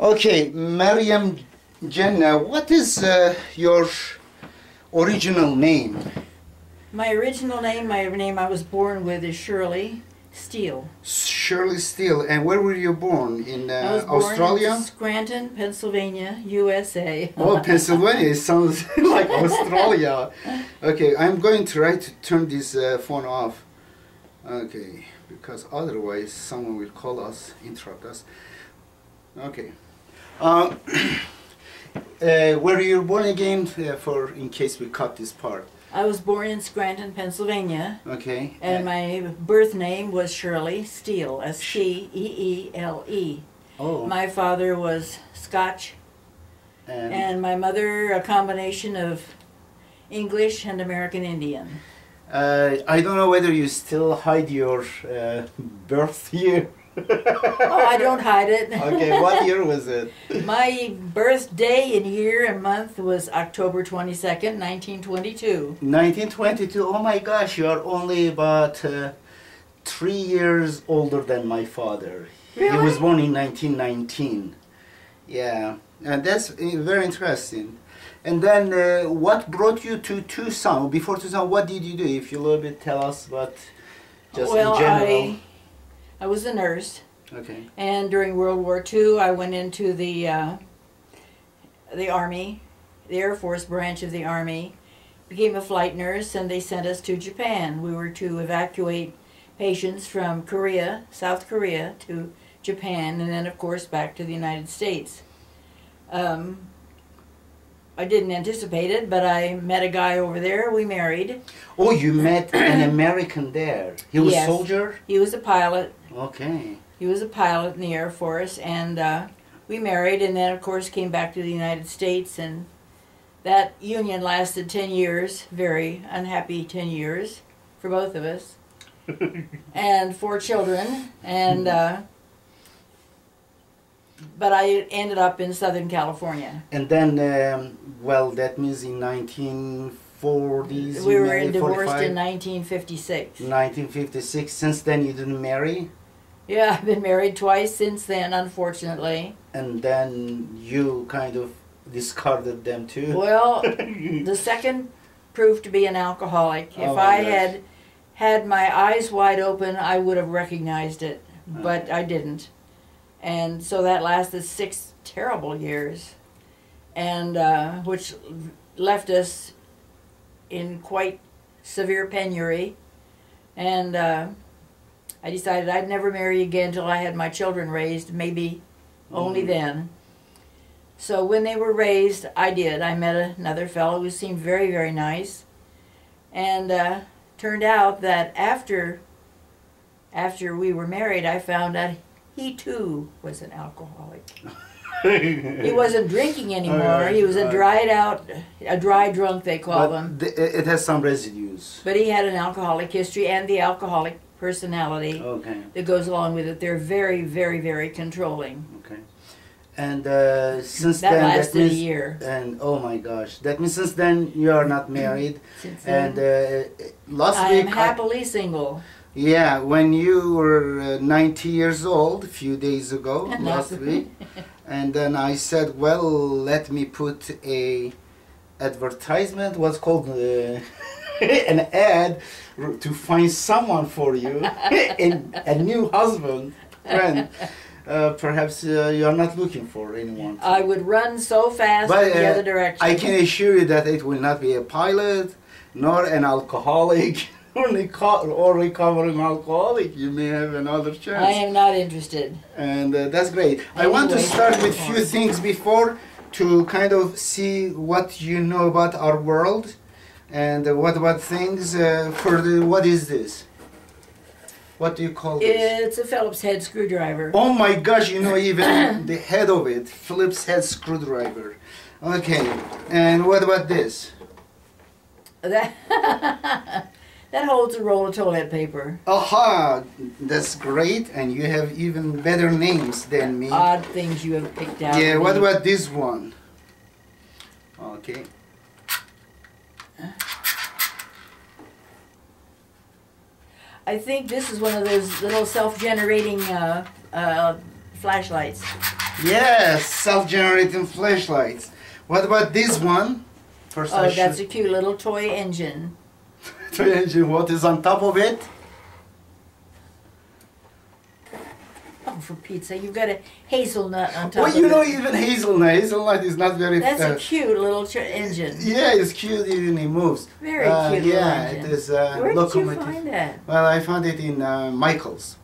Okay, Maryam Jannah, what is your original name? My original name, I was born with is Shirley Steele. Shirley Steele. And where were you born? In I was born Australia? in Scranton, Pennsylvania, USA. Oh, Pennsylvania. It sounds like Australia. Okay, I'm going to try to turn this phone off. Okay, because otherwise someone will call us, interrupt us. Okay. Where you born again, for in case we cut this part? I was born in Scranton, Pennsylvania. Okay. And my birth name was Shirley Steele, S-T-E-E-L-E. Oh. My father was Scotch, and my mother a combination of English and American Indian. I don't know whether you still hide your birth year. Oh, I don't hide it. Okay, what year was it? My birthday in year and month was October 22nd, 1922. 1922. Oh my gosh, you are only about 3 years older than my father. Really? He was born in 1919. Yeah, and that's very interesting. And then what brought you to Tucson? Before Tucson, what did you do? If you a little bit tell us about just in general. I was a nurse. Okay. And during World War II, I went into the Army, the Air Force branch of the Army, became a flight nurse, and they sent us to Japan. We were to evacuate patients from Korea, South Korea, to Japan, and then, of course, back to the United States. I didn't anticipate it, but I met a guy over there. We married. Oh, you met an American there. He was Yes. soldier? He was a pilot. Okay. He was a pilot in the Air Force, and we married, and then, of course, came back to the United States, and that union lasted 10 years, very unhappy 10 years for both of us, and 4 children, and but I ended up in Southern California. And then, well, that means in 1940s, We you were married, divorced 45? in 1956. 1956. Since then you didn't marry? Yeah, I've been married twice since then, unfortunately. And then you kind of discarded them too? Well, the second proved to be an alcoholic. If Oh my I gosh. had had my eyes wide open, I would have recognized it, but I didn't. And so that lasted 6 terrible years, and which left us in quite severe penury. And I decided I'd never marry again till I had my children raised, maybe only then. So when they were raised, I did. I met another fellow who seemed very, very nice, and turned out that after we were married, I found out he too was an alcoholic. He wasn't drinking anymore. He was a dry drunk, they call them. It has some residues. But he had an alcoholic history and the alcoholic personality that goes along with it. They're very, very, very controlling. Okay. And since that then, lasted a year. And oh my gosh, that means since then you are not married. Since then, And last I week, am happily single. yeah, when you were 90 years old, a few days ago, last week, and then I said, well, let me put a advertisement, what's called an ad, to find someone for you, a new husband, friend. Perhaps you are not looking for anyone. I would run so fast in the other direction. I can assure you that it will not be a pilot, nor an alcoholic, or recovering alcoholic. You may have another chance. I am not interested. And that's great. I want to start with a few things before to kind of see what you know about our world and what about things what is this? What do you call this? It's a Phillips head screwdriver. Oh my gosh, you know even the head of it, Phillips head screwdriver. Okay, and what about this? That that holds a roll of toilet paper. Aha, that's great, and you have even better names than me. Odd things you have picked out. Yeah, what about this one? Okay. I think this is one of those little self-generating flashlights. Yes, self-generating flashlights. What about this one? First Oh, that's a cute little toy engine. Toy engine. What is on top of it? Oh, for Pete's sake, you've got a hazelnut on top Well, of you it. know, even hazelnut. Hazelnut is not very... That's a cute little engine. Yeah, it's cute, even it moves. Very cute little Yeah, engine. it is Where locomotive. did you find that? Well, I found it in Michael's.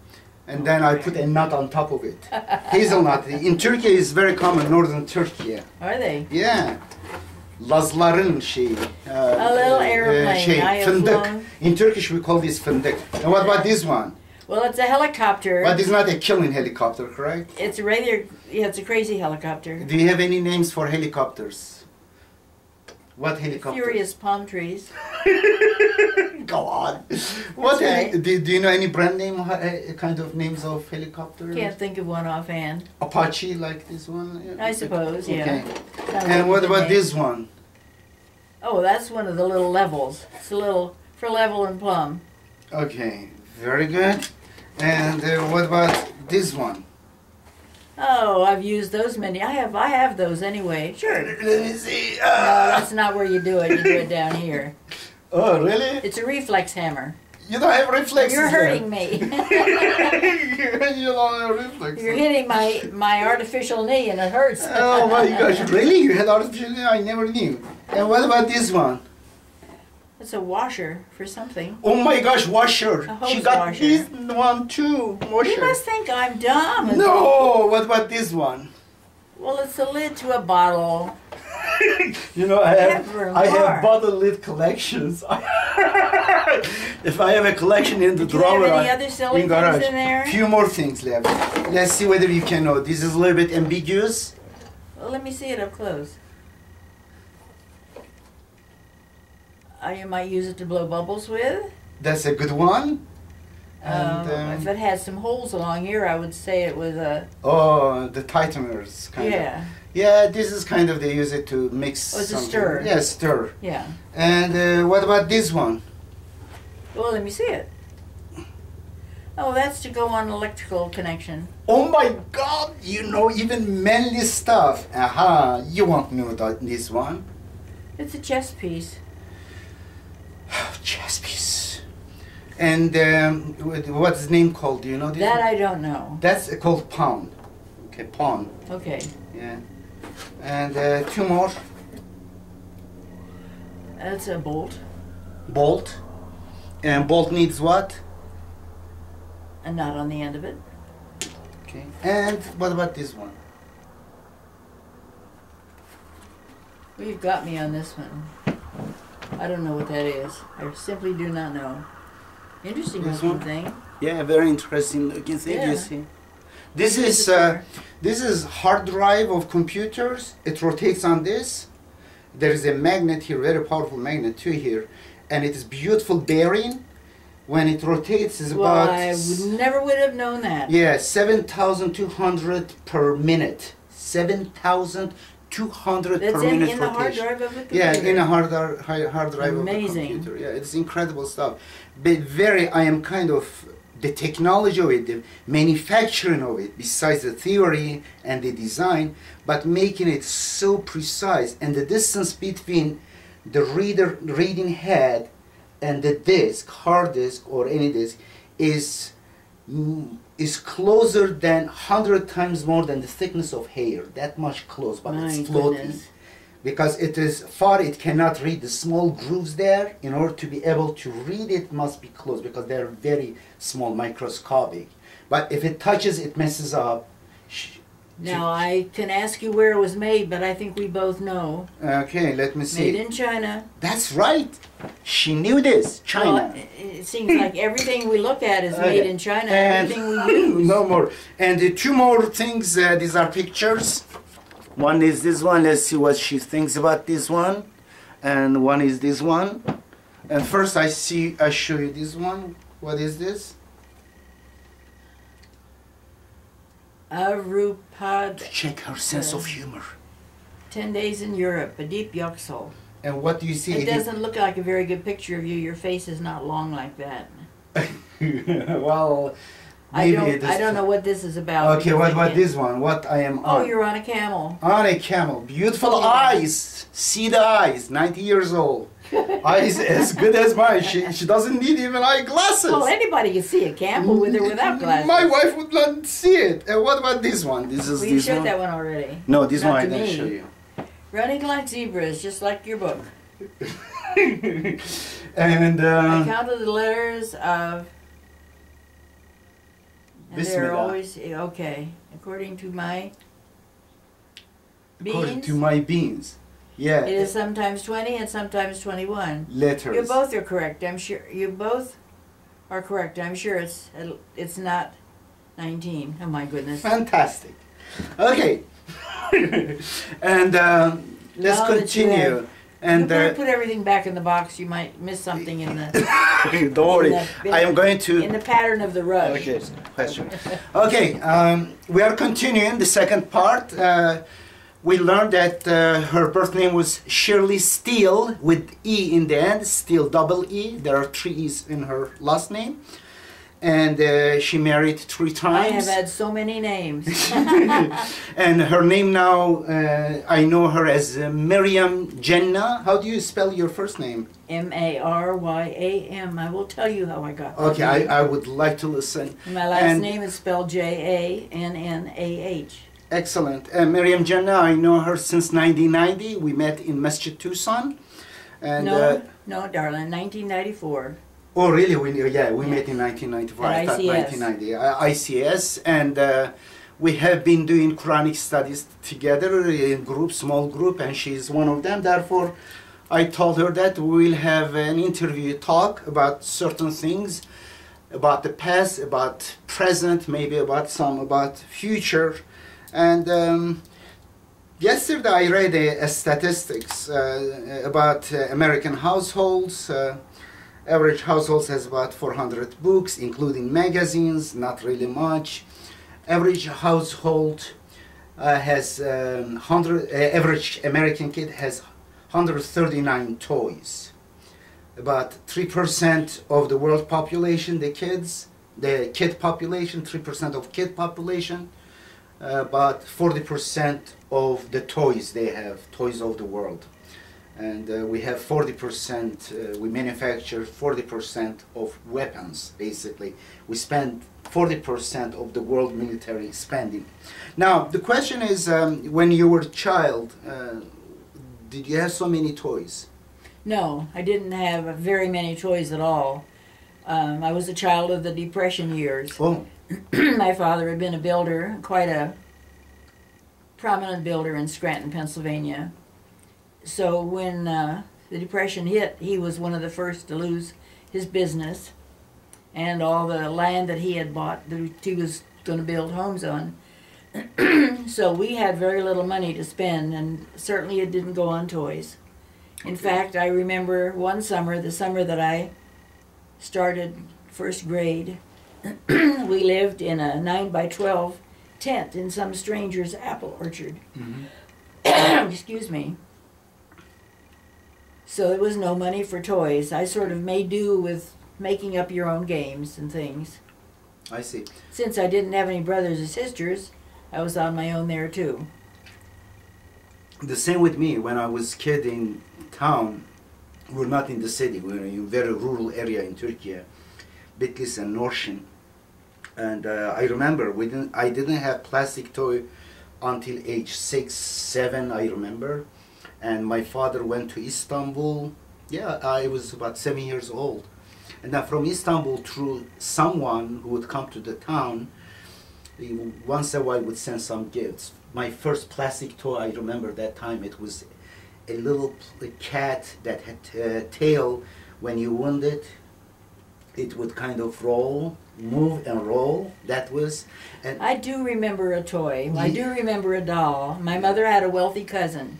And then I put a nut on top of it. Hazelnut. In Turkey is very common, northern Turkey. Are they? Yeah. Lazların şeyi. A little airplane. I have fındık. flown. In Turkish we call this fındık. And what about this one? Well, it's a helicopter. But it's not a killing helicopter, correct? It's a regular, yeah, it's a crazy helicopter. Do you have any names for helicopters? What helicopter? Furious palm trees. Go on. What? right. Do you know any brand name kind of names of helicopters? Can't think of one offhand. Apache, like this one. I suppose, yeah. Okay. Sounds And like what a about name. this one? Oh, that's one of the little levels. It's a little for level and plumb. Okay, very good. And what about this one? Oh, I've used those many. I have those anyway. Sure. Let me see. No, that's not where you do it. You do it down here. Oh, really? It's a reflex hammer. You don't have reflexes. You're hurting me. You don't have reflexes. You're hitting my artificial knee and it hurts. Oh my gosh, really? You had artificial? I never knew. And what about this one? It's a washer for something. Oh my gosh, washer. A hose She got washer. this one too. Washer. You must think I'm dumb. No, what about this one? Well, it's a lid to a bottle. You know, I Ever have more. bottle lid collections. If I have a collection in the Do you drawer, have any other silly in garage. things in there? Few more things left. Let's see whether you can know. This is a little bit ambiguous. Well, let me see it up close. You might use it to blow bubbles with. That's a good one. And, If it had some holes along here, I would say it was a... oh, the tighteners kind of. Yeah, Yeah, this is kind of, they use it to mix Oh, it's a something. stir. Yeah, stir. yeah. And what about this one? Well, let me see it. Oh, that's to go on electrical connection. Oh my God, you know even manly stuff. Aha, you won't know this one. It's a chess piece. Chess piece. And what's the name called? Do you know this? That one? I don't know. That's called pound. Okay, pawn. Okay. Yeah. And two more. That's a bolt. Bolt. And bolt needs what? A nut on the end of it. Okay. And what about this one? Well, you've got me on this one. I don't know what that is. I simply do not know. Interesting This looking one? thing. Yeah, very interesting looking thing. Yeah. You see. This What is is it for? this is hard drive of computers. It rotates on this. There is a magnet here, very powerful magnet too here, and it is beautiful bearing. When it rotates, it's Well, about I never would have known that. yeah 7,200 per minute. 7,200 That's per in minute the hard rotation. drive of a computer. Yeah, in a hard drive Amazing. of the computer. Yeah, it's incredible stuff. But I am kind of the technology of it, the manufacturing of it, besides the theory and the design, but making it so precise, and the distance between the reading head and the disk, hard disk or any disk, is closer than 100 times more than the thickness of hair. That much close, but My it's floating. goodness. Because it is far, it cannot read the small grooves there. In order to be able to read it, must be close because they're very small, microscopic. But if it touches, it messes up. Now, I can ask you where it was made, but I think we both know. Okay, let me see. Made in China. That's right. She knew this. China. Well, it seems like everything we look at is made in China. And Everything we use. no more. And two more things. These are pictures. One is this one. Let's see what she thinks about this one. And one is this one. And first, I show you this one. What is this? Arupad. To check her sense of humor. 10 days in Europe. Edip Yuksel. And what do you see? It doesn't look like a very good picture of you. Your face is not long like that. Well, Maybe I don't know what this is about. Okay, what about this one? What I am Oh, on? you're on a camel. On a camel. Beautiful Yeah. eyes. See the eyes. 90 years old. Eyes as good as mine. She doesn't need even eyeglasses. Well, anybody can see a camel with or without glasses. My wife would not see it. And what about this one? This is Well, you this showed one. that one already. No, this Not one I to didn't me. show you. Running like zebras, just like your book. And I counted the letters of. And they're Bismillah. always okay, according to my according beans. to my beans. Yeah. It is sometimes 20 and sometimes 21. Letters. You both are correct. I'm sure you both are correct. I'm sure it's not 19. Oh my goodness. Fantastic. Okay. And let's Now that you continue. have- And you put everything back in the box. You might miss something in the don't worry. in I am going to. in the pattern of the rush. Okay. Question. Okay. We are continuing the second part. We learned that her birth name was Shirley Steele with E in the end. Steele, double E. There are 3 E's in her last name. And she married 3 I times. have had so many names. And her name now, I know her as Maryam Jannah. How do you spell your first name? Maryam. I will tell you how I got that Okay, name. I would like to listen. My last and- name is spelled Jannah. Excellent. Maryam Jannah, I know her since 1990. We met in Masjid Tucson. And, No, darling, 1994. oh, really? We met in 1994. At I thought ICS. 1990. ICS. And we have been doing Quranic studies together in group, small group, and she's one of them. Therefore, I told her that we'll have an interview talk about certain things, about the past, about present, maybe about future. And yesterday I read statistics about American households. Average households has about 400 books, including magazines, not really much. Average household has average American kid has 139 toys. About 3% of the world population, the kid population, 3% of kid population. About 40% of the toys they have, toys of the world. And we have 40%, we manufacture 40% of weapons, basically. We spend 40% of the world military spending. Now, the question is, when you were a child, did you have so many toys? No, I didn't have very many toys at all. I was a child of the Depression years. Oh. My father had been a builder, quite a prominent builder in Scranton, Pennsylvania. So when the Depression hit, he was one of the first to lose his business and all the land that he had bought that he was going to build homes on. So we had very little money to spend, and certainly it didn't go on toys. In fact, I remember one summer, the summer that I started first grade, we lived in a 9x12 tent in some stranger's apple orchard. Mm-hmm. Excuse me. So there was no money for toys. I sort of made do with making up your own games and things. I see. Since I didn't have any brothers or sisters, I was on my own there too. The same with me. When I was kid in town, we were not in the city. We were in a very rural area in Turkey, Bitlis and Norshin. And I remember I didn't have plastic toy until age 6, 7, I remember. And my father went to Istanbul. Yeah, I was about 7 years old. And then from Istanbul, through someone who would come to the town, he once in a while would send some gifts. My first plastic toy, I remember that time, it was a little cat that had a tail. When you wound it, it would kind of move and roll. That was. And I do remember a toy. I do remember a doll. My mother had a wealthy cousin,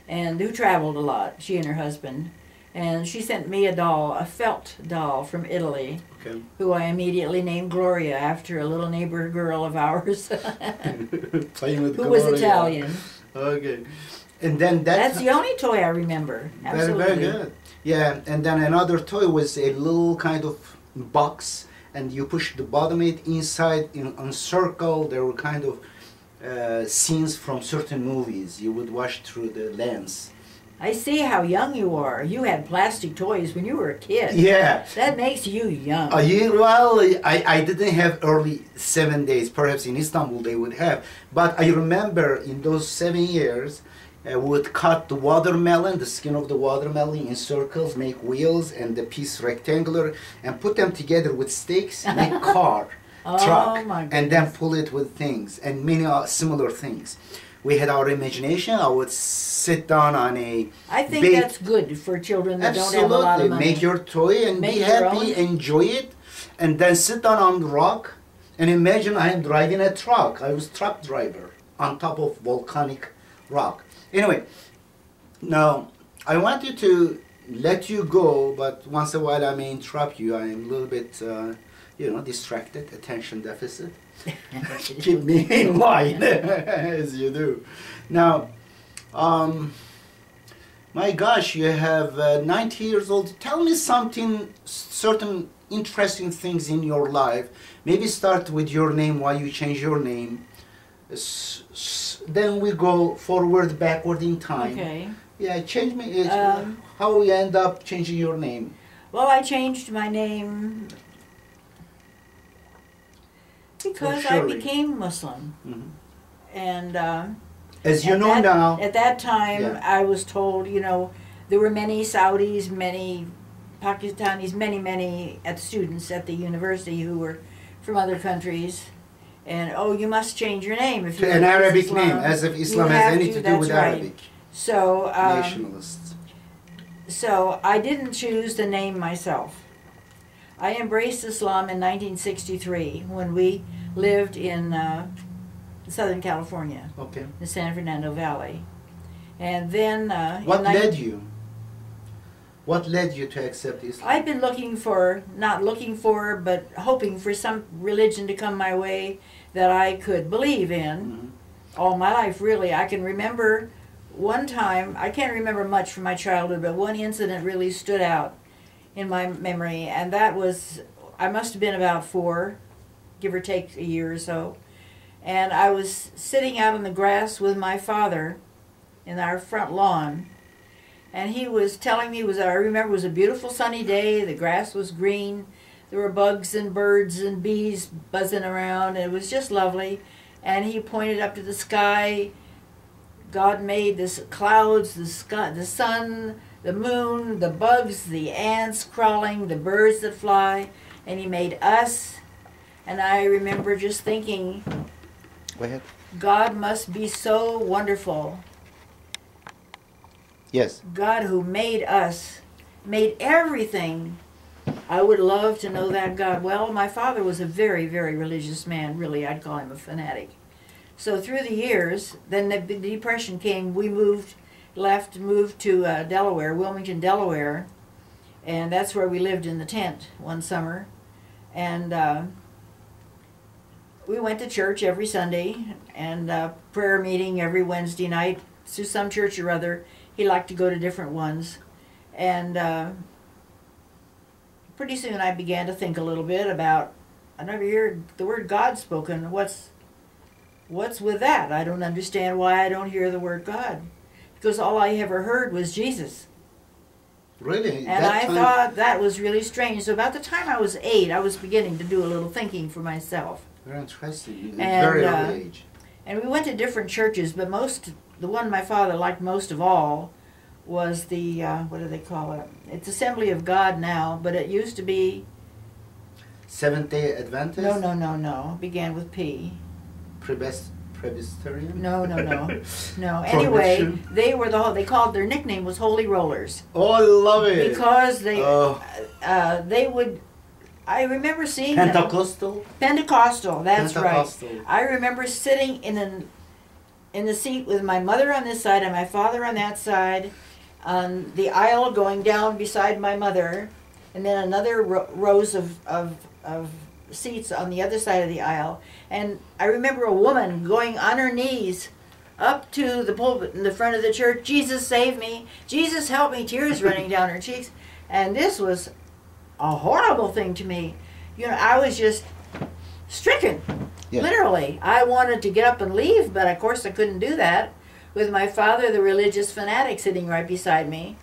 and who traveled a lot, she and her husband. And she sent me a doll, a felt doll from Italy, okay. who I immediately named Gloria after a little neighbor girl of ours Playing with who was Gloria. Italian. Okay. And then That's the only toy I remember. Absolutely. Very, very good. Yeah, and then another toy was a little kind of box, and you push the bottom it inside in on circle. There were kind of scenes from certain movies. You would watch through the lens. I see how young you are. You had plastic toys when you were a kid. Yeah. That makes you young. Well, I didn't have early 7 days. Perhaps in Istanbul they would have. But I remember in those 7 years, we would cut the watermelon, the skin of the watermelon in circles, make wheels and the piece rectangular, and put them together with sticks, make car, truck, and then pull it with things, and many similar things. We had our imagination. I would sit down on a I think that's good for children that don't have a lot of money. Make your toy and be happy, enjoy it, and then sit down on the rock and imagine I am driving a truck. I was truck driver on top of volcanic rock. Anyway, now I wanted to let you go, but once in a while I may interrupt you. I am a little bit, distracted, attention deficit. Keep me in line, as you do. Now, my gosh, you have 90 years old. Tell me something, certain interesting things in your life. Maybe start with your name, why you change your name. Then we go forward, backward in time. Okay. Yeah, change me. How you end up changing your name? Well, I changed my name because I became Muslim. Mm-hmm. And as you know now, at that time, I was told, there were many Saudis, many Pakistanis, many students at the university who were from other countries. And, you must change your name. If you're an Arabic name, as if Islam has anything to do with Arabic. So, nationalists. So, I didn't choose the name myself. I embraced Islam in 1963 when we lived in Southern California, the San Fernando Valley. And then... What led you? What led you to accept Islam? I've been not looking for, but hoping for some religion to come my way that I could believe in all my life, really. I can remember one time, I can't remember much from my childhood, but one incident really stood out in my memory, and that was, I must have been about 4, give or take a year or so, and I was sitting out on the grass with my father in our front lawn, and he was telling me, I remember it was a beautiful sunny day, the grass was green, there were bugs and birds and bees buzzing around, and it was just lovely, and he pointed up to the sky. God made the clouds, the sky, the sun, the moon, the bugs, the ants crawling, the birds that fly, and he made us. And I remember just thinking, go ahead. God must be so wonderful. Yes. God who made us, made everything. I would love to know that God. Well, my father was a very, very religious man. Really, I'd call him a fanatic. So through the years, then the Depression came. We moved to Delaware, Wilmington, Delaware, and that's where we lived in the tent one summer. And we went to church every Sunday and prayer meeting every Wednesday night to some church or other. He liked to go to different ones. And pretty soon I began to think a little bit about, I never hear the word God spoken. What's with that? I don't understand why I don't hear the word God. Because all I ever heard was Jesus. Really? And I thought that was really strange. So about the time I was 8, I was beginning to do a little thinking for myself. Very interesting. And, very early age. And we went to different churches, but the one my father liked most of all was the, what do they call it? It's Assembly of God now, but it used to be... Seventh-day Adventist? No. It began with P. Presbyterian? No. No. Anyway, they called, their nickname was Holy Rollers. Oh, I love it. Because they would, I remember seeing Pentecostal? Pentecostal, that's Pentecostal. Right. I remember sitting in the seat with my mother on this side and my father on that side, on the aisle going down beside my mother, and then another rows of seats on the other side of the aisle. And I remember a woman going on her knees up to the pulpit in the front of the church, Jesus save me, Jesus help me, tears running down her cheeks. And this was a horrible thing to me. I was just stricken, Yeah. literally. I wanted to get up and leave, but of course I couldn't do that with my father, the religious fanatic, sitting right beside me.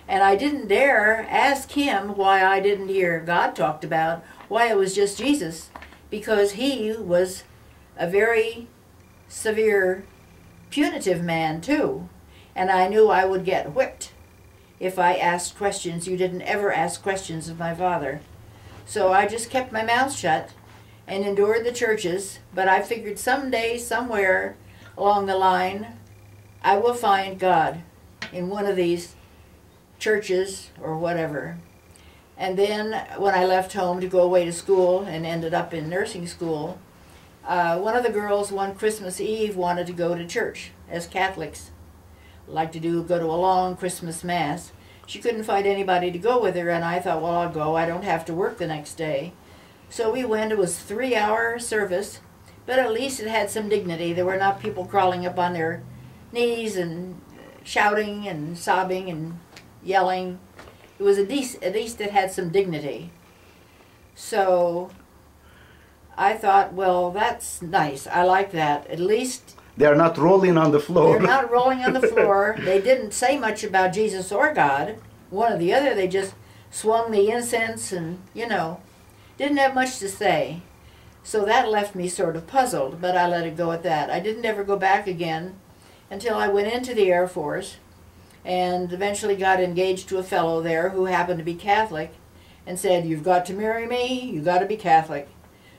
And I didn't dare ask him why I didn't hear God talked about, why it was just Jesus, because he was a very severe, punitive man too. And I knew I would get whipped if I asked questions. You didn't ever ask questions of my father. So I just kept my mouth shut and endured the churches, but I figured someday, somewhere along the line, I will find God in one of these churches or whatever. And then when I left home to go away to school and ended up in nursing school, one of the girls one Christmas Eve wanted to go to church, as Catholics like to do, go to a long Christmas Mass. She couldn't find anybody to go with her, and I thought, well, I'll go. I don't have to work the next day. So we went. It was a 3-hour service, but at least it had some dignity. There were not people crawling up on their knees and shouting and sobbing and yelling. It was at least it had some dignity. So I thought, well, that's nice. I like that. At least They're not rolling on the floor. they're not rolling on the floor. They didn't say much about Jesus or God, one or the other. They just swung the incense and, didn't have much to say. So that left me sort of puzzled, but I let it go at that. I didn't ever go back again until I went into the Air Force and eventually got engaged to a fellow there who happened to be Catholic and said, "You've got to marry me, you've got to be Catholic."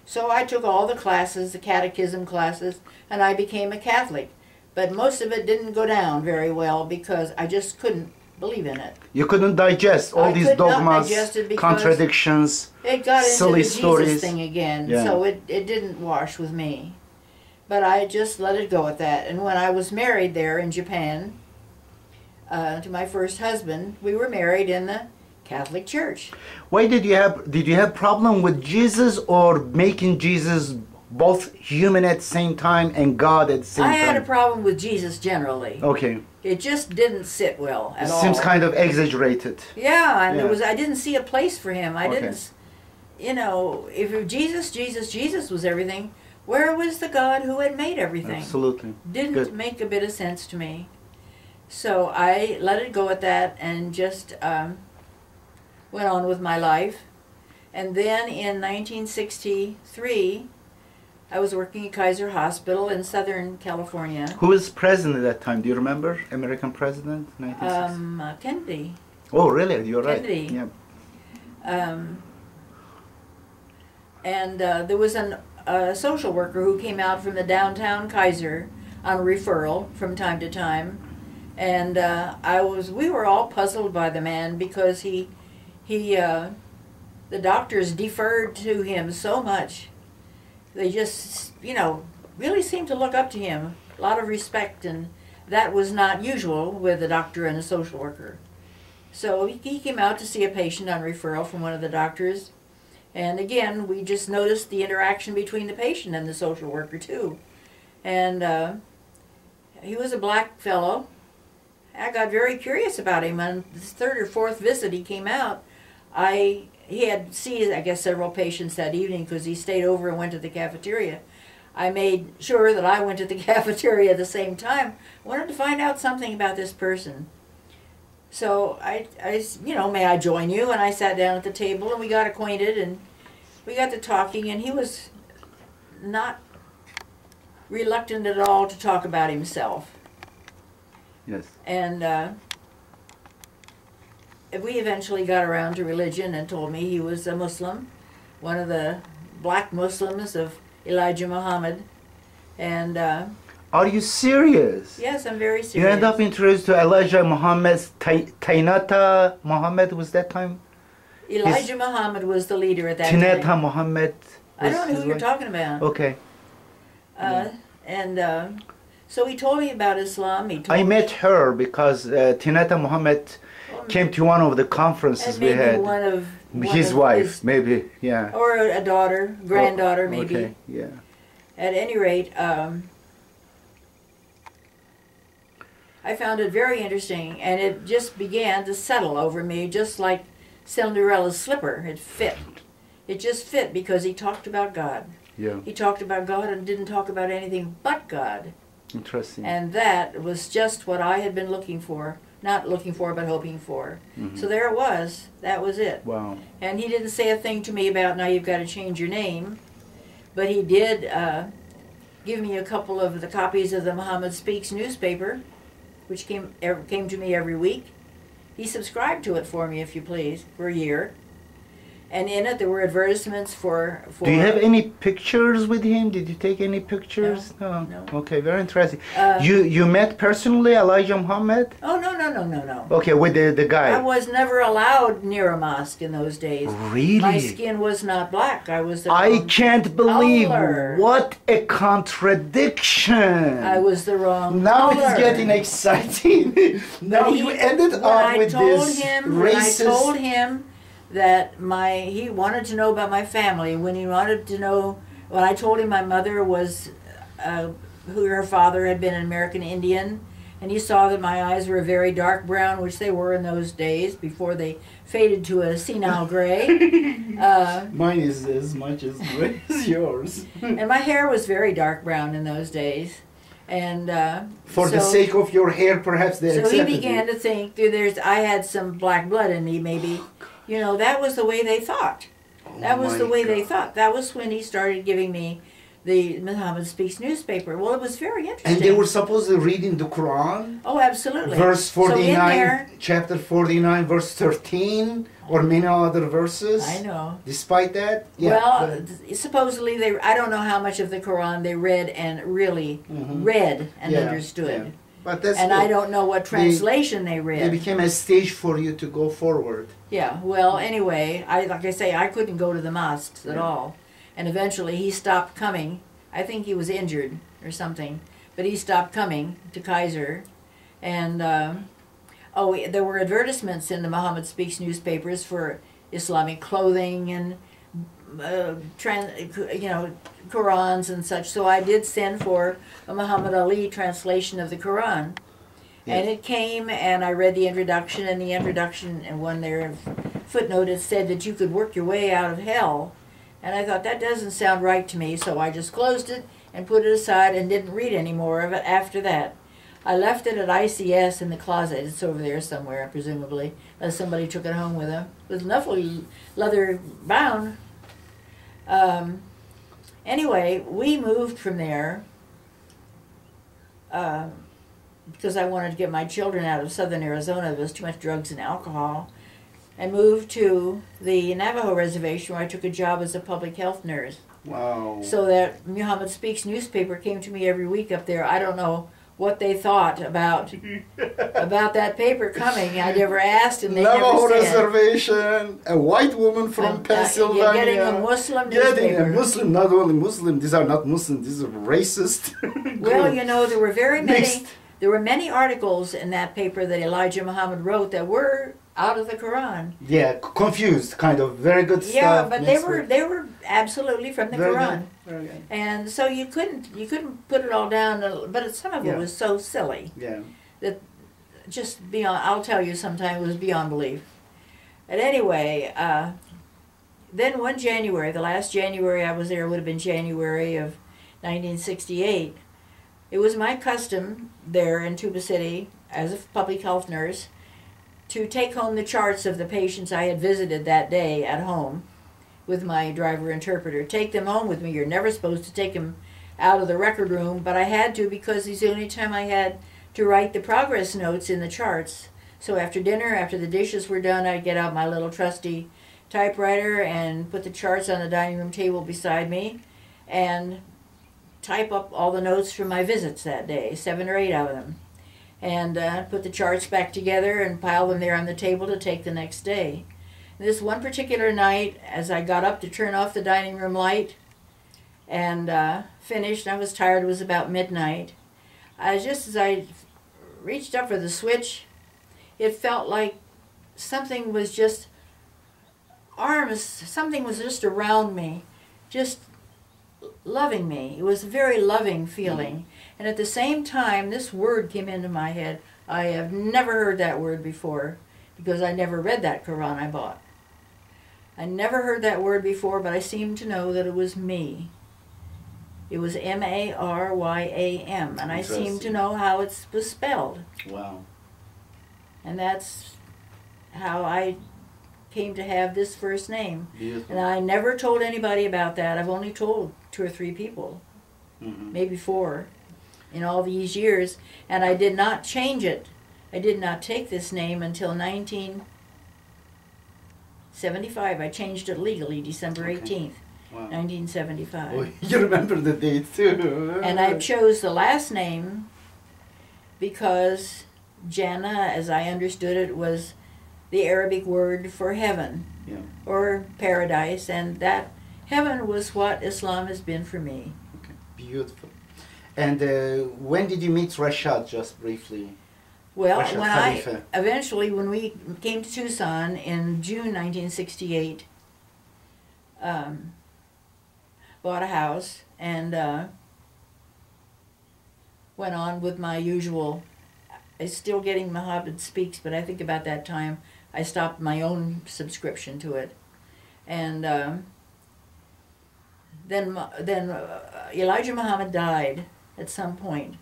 So I took all the classes, the catechism classes, and I became a Catholic. But most of it didn't go down very well because I just couldn't believe in it. You couldn't digest all these could not dogmas, digest it because contradictions, it got into silly the stories. Jesus thing again, Yeah. so it didn't wash with me. But I just let it go at that. And when I was married there in Japan to my first husband, we were married in the Catholic Church. Why did you have problem with Jesus or making Jesus both human at the same time and God at the same I time? had a problem with Jesus generally. Okay. It just didn't sit well at It all. seems kind of exaggerated. Yeah, and Yeah. I didn't see a place for him. I Okay. didn't, if Jesus was everything, where was the God who had made everything? Absolutely. Didn't Good. make a bit of sense to me. So I let it go at that and just went on with my life. And then in 1963, I was working at Kaiser Hospital in Southern California. Who was president at that time? Do you remember? American president? 1960? Kennedy. Oh, really? You're right. Kennedy. Yeah. And there was a social worker who came out from the downtown Kaiser on referral from time to time. And we were all puzzled by the man because the doctors deferred to him so much. They just, really seemed to look up to him. A lot of respect, and that was not usual with a doctor and a social worker. So he came out to see a patient on referral from one of the doctors. And again, we just noticed the interaction between the patient and the social worker too. And he was a black fellow. I got very curious about him. On the third or fourth visit he came out, he had seen, I guess, several patients that evening because he stayed over and went to the cafeteria. I made sure that I went to the cafeteria at the same time. I wanted to find out something about this person. So I may I join you? And I sat down at the table and we got acquainted and we got to talking, and he was not reluctant at all to talk about himself. Yes. And we eventually got around to religion and told me he was a Muslim, one of the black Muslims of Elijah Muhammad. And Are you serious? yes, I'm very serious. You end up introduced to Elijah Muhammad's Tainata Muhammad was that time? Elijah Muhammad was the leader at that time. Tainata Muhammad. I don't know who you're talking about. Okay. And so he told me about Islam. I met her because Tainata Muhammad came to one of the conferences and we maybe had. one of His wife, maybe, yeah. or a daughter, granddaughter, maybe. Okay, yeah. At any rate, I found it very interesting, and it just began to settle over me, just like Cinderella's slipper. It fit. It just fit because he talked about God. Yeah. He talked about God and didn't talk about anything but God. Interesting. And that was just what I had been looking for. Not looking for, but hoping for. So there it was. That was it. Wow. And he didn't say a thing to me about, now you've got to change your name. But he did give me a couple of the copies of the Muhammad Speaks newspaper, which came to me every week. He subscribed to it for me, if you please, for a year. And in it there were advertisements for Do you have any pictures with him? Did you take any pictures? No. Okay, very interesting. You met personally Elijah Muhammad? Oh, no. Okay, with the guy. I was never allowed near a mosque in those days. Really? My skin was not black. I was the I wrong can't believe color. what a contradiction. I was the wrong Now color. it's getting exciting. Now you ended up with this When I racist. told him that he wanted to know about my family, when I told him my mother was, who her father had been an American Indian, and he saw that my eyes were very dark brown, which they were in those days, before they faded to a senile gray. Mine is as much as gray as yours. And my hair was very dark brown in those days. And For the sake of your hair, perhaps they so he accepted began it. to think I had some black blood in me, maybe. You know, that was the way they thought. That was my the way they God. thought. That was when he started giving me the Muhammad Speaks newspaper. Well, it was very interesting. And they were supposed to read in the Quran? Oh, absolutely. Verse 49, So in there, chapter 49, verse 13, or many other verses? I know. Despite that? Yeah, Well, supposedly I don't know how much of the Quran they read and really read and Yeah, understood. yeah. But that's And good. I don't know what translation they read. It became a stage for you to go forward. Yeah, well, anyway, like I say, I couldn't go to the mosques at all. And eventually he stopped coming. I think he was injured or something. But he stopped coming to Kaiser. And, there were advertisements in the Muhammad Speaks newspapers for Islamic clothing and, Qurans and such. So I did send for a Muhammad Ali translation of the Quran. And it came, and I read the introduction, and one there footnote, it said that you could work your way out of hell. And I thought, that doesn't sound right to me, so I just closed it and put it aside and didn't read any more of it after that. I left it at ICS in the closet. It's over there somewhere, presumably, unless somebody took it home with them. It was enough leather bound. Anyway, we moved from there because I wanted to get my children out of southern Arizona. There was too much drugs and alcohol. And moved to the Navajo reservation where I took a job as a public health nurse. Wow. So that Muhammad Speaks newspaper came to me every week up there. I don't know what they thought about that paper coming. I never asked, and they Navajo never said. reservation, a white woman from Pennsylvania. Getting a Muslim Getting a newspaper. Muslim, not only Muslim, these are not Muslims, these are racist. Well, you know, there were Mixed. there were many articles in that paper that Elijah Muhammad wrote that were out of the Quran. Yeah, confused, kind of. Very good stuff. Yeah, but they mixed were with- they were absolutely from the Very Quran. good. Very good. And so you couldn't put it all down, but some of it Yeah. was so silly Yeah. that just beyond. I'll tell you, sometime it was beyond belief. But anyway, then one January, the last January I was there would have been January of 1968. It was my custom there in Tuba City as a public health nurse to take home the charts of the patients I had visited that day at home with my driver interpreter. Take them home with me. You're never supposed to take them out of the record room, but I had to because it's the only time I had to write the progress notes in the charts. So after dinner, after the dishes were done, I'd get out my little trusty typewriter and put the charts on the dining room table beside me and type up all the notes from my visits that day, 7 or 8 of them, and put the charts back together and pile them there on the table to take the next day. And this one particular night, as I got up to turn off the dining room light and finished, I was tired, it was about midnight. Just as I reached up for the switch, it felt like something was just something was just around me, just loving me. It was a very loving feeling. And at the same time, this word came into my head. I have never heard that word before because I never read that Quran I bought. I never heard that word before, but I seemed to know that it was me. It was Maryam, and I seemed to know how it was spelled. Wow. And that's how I came to have this first name. Beautiful. And I never told anybody about that. I've only told 2 or 3 people, maybe 4, in all these years. And I did not change it. I did not take this name until 1975. I changed it legally, December 18th, Wow. 1975. Oh, you remember the date too. And I chose the last name because Jannah, as I understood it, was the Arabic word for heaven, Yeah. or paradise, and that heaven was what Islam has been for me. Okay. Beautiful. And when did you meet Rashad, just briefly? Well, Rashad when Khalifa. when we came to Tucson in June 1968, bought a house and went on with my usual. I'm still getting Muhammad Speaks, but I think about that time I stopped my own subscription to it, and then Elijah Muhammad died at some point,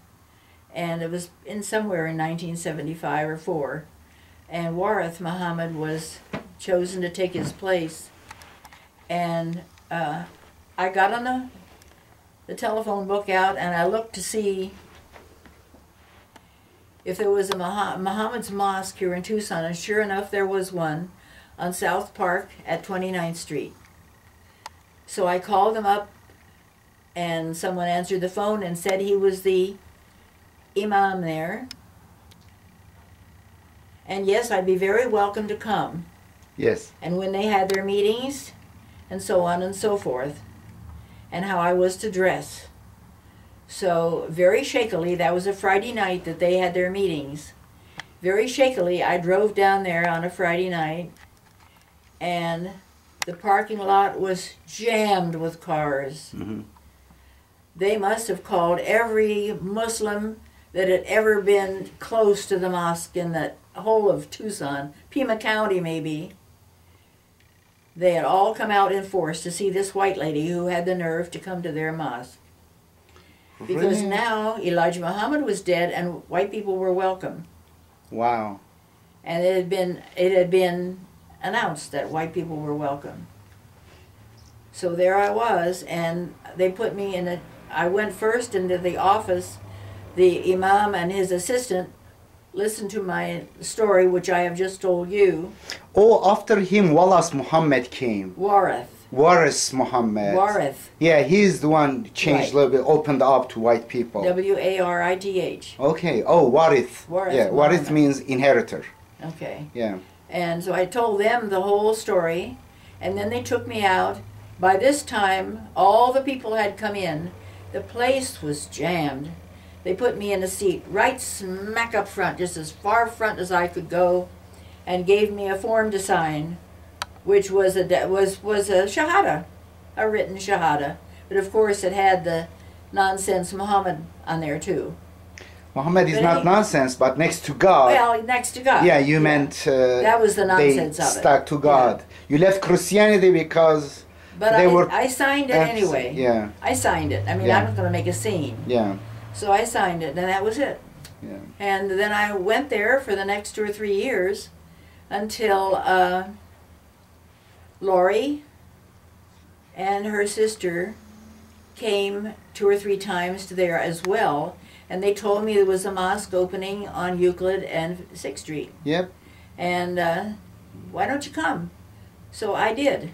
and it was in somewhere in 1975 or 4, and Warith Muhammad was chosen to take his place, and I got on the telephone book out and I looked to see if there was a Muhammad's Mosque here in Tucson, and sure enough there was one on South Park at 29th Street. So I called him up and someone answered the phone and said he was the imam there. And yes, I'd be very welcome to come. Yes. And when they had their meetings and so on and so forth, and how I was to dress. So very shakily, that was a Friday night that they had their meetings. Very shakily, I drove down there on a Friday night, and the parking lot was jammed with cars. Mm-hmm. They must have called every Muslim that had ever been close to the mosque in the whole of Tucson, Pima County maybe. They had all come out in force to see this white lady who had the nerve to come to their mosque. Because Really? now Elijah Muhammad was dead and white people were welcome. Wow. And it had been announced that white people were welcome. So there I was, and they put me in I went first into the office. The imam and his assistant listened to my story, which I have just told you. Oh, after him, Wallace Muhammad came. Warith. Waris Muhammad. Warith. Yeah, he's the one who changed a little bit, opened up to white people. Warith. Okay. Oh, Warith. Warith Yeah, Muhammad. Warith means inheritor. Okay. Yeah. And so I told them the whole story, and then they took me out. By this time, all the people had come in. The place was jammed. They put me in a seat right smack up front, just as far front as I could go, and gave me a form to sign, which was a shahada, a written shahada. But of course it had the nonsense Muhammad on there too. Muhammad is But not he- nonsense, but next to God. Well, next to God. Yeah, you meant That was the nonsense they of it. stuck to God. You left Christianity because But they were I signed it anyway. Yeah, I signed it. I mean, Yeah. I'm not going to make a scene. yeah, So I signed it, and that was it. yeah. And then I went there for the next 2 or 3 years until Lori and her sister came 2 or 3 times to there as well, and they told me there was a mosque opening on Euclid and 6th Street. Yep. And why don't you come? So I did.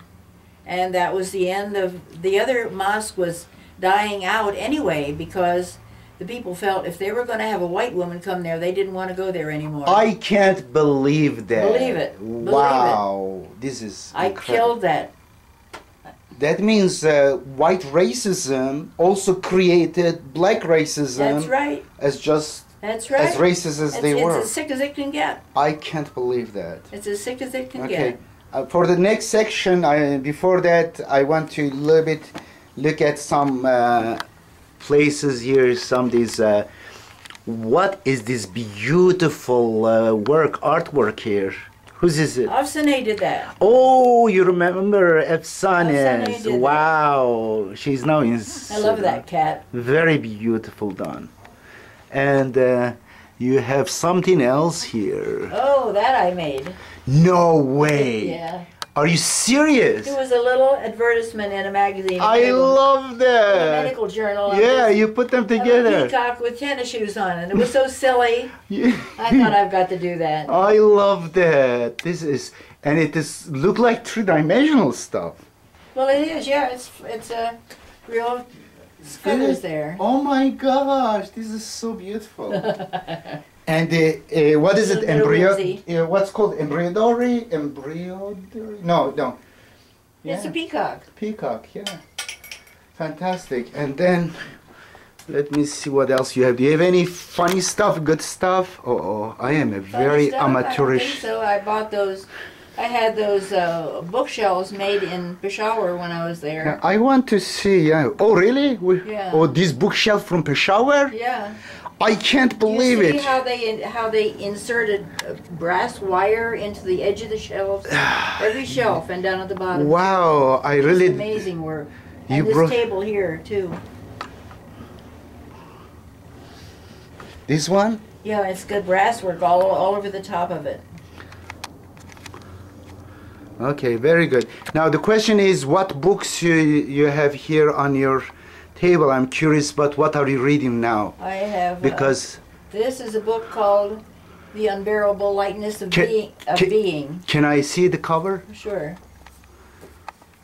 And that was the end of, the other mosque was dying out anyway, because the people felt if they were going to have a white woman come there, they didn't want to go there anymore. I can't believe that. Believe it. Believe it. Wow, this is I incredible. killed that. That means white racism also created black racism That's right. as just That's right. as racist as they it's were. as sick as it can get. I can't believe that. It's as sick as it can Okay. get. For the next section, before that, I want to a little bit look at some places here, some of these. What is this beautiful artwork here? Whose is it? Afsane did that. Oh, you remember Efsanes. Efsane did Wow. She's now in I love that cat. Very beautiful done. And you have something else here. Oh, that I made. No way. Yeah. Are you serious? It was a little advertisement in a magazine. I love In a that. medical journal. Yeah, you put them Of a together. peacock with tennis shoes on, and it was so silly. Yeah. I thought I've got to do that. I love that. This is, and it is look like three-dimensional stuff. Well, it is. Yeah, it's a real feathers there. Oh my gosh, this is so beautiful. And what is it? Little whimsy. What's called embroidery? Embroidery? No. It's a peacock. Peacock, yeah. Fantastic. And then, let me see what else you have. Do you have any funny stuff, good stuff? Oh, I am a very Funny stuff? I don't amateurish. think so. I bought those. I had those bookshelves made in Peshawar when I was there. I want to see. Oh, really? Yeah. Oh, this bookshelf from Peshawar? Yeah. I can't believe you see it. how they inserted brass wire into the edge of the shelves, every shelf and down at the bottom. Wow, I Just really. amazing work. You And this brought- table here too. This one? Yeah, it's good brass work all over the top of it. Okay, very good. Now the question is, what books you have here on your table? I'm curious, but what are you reading now? I have Because this is a book called The Unbearable Lightness of Can- Being. can I see the cover? Sure.